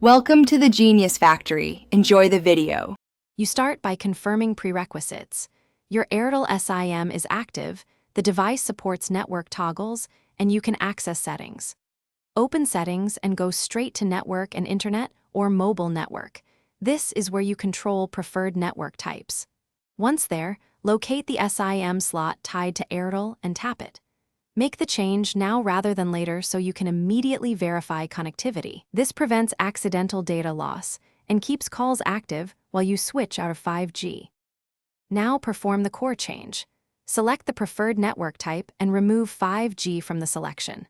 Welcome to the Genius Factory. Enjoy the video. You start by confirming prerequisites. Your Airtel SIM is active, the device supports network toggles, and you can access settings. Open Settings and go straight to Network and Internet or Mobile Network. This is where you control preferred network types. Once there, locate the SIM slot tied to Airtel and tap it. Make the change now rather than later so you can immediately verify connectivity. This prevents accidental data loss and keeps calls active while you switch out of 5G. Now perform the core change. Select the preferred network type and remove 5G from the selection.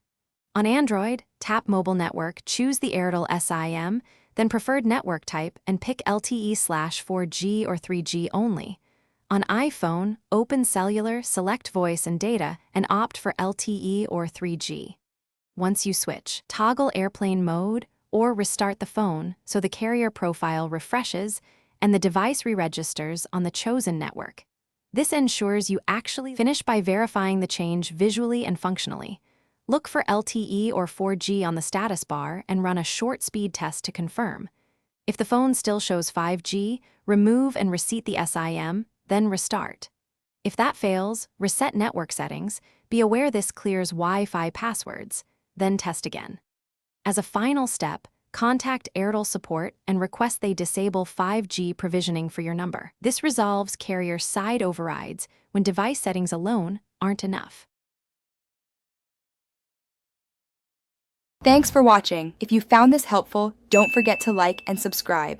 On Android, tap Mobile Network, choose the Airtel SIM, then Preferred Network Type and pick LTE/4G or 3G only. On iPhone, open Cellular, select Voice and Data, and opt for LTE or 3G. Once you switch, toggle airplane mode or restart the phone so the carrier profile refreshes and the device re-registers on the chosen network. This ensures you actually finish by verifying the change visually and functionally. Look for LTE or 4G on the status bar and run a short speed test to confirm. If the phone still shows 5G, remove and reseat the SIM, then restart. If that fails, reset network settings. Be aware this clears Wi-Fi passwords, then test again. As a final step, contact Airtel support and request they disable 5G provisioning for your number. This resolves carrier side overrides when device settings alone aren't enough. Thanks for watching. If you found this helpful, don't forget to like and subscribe.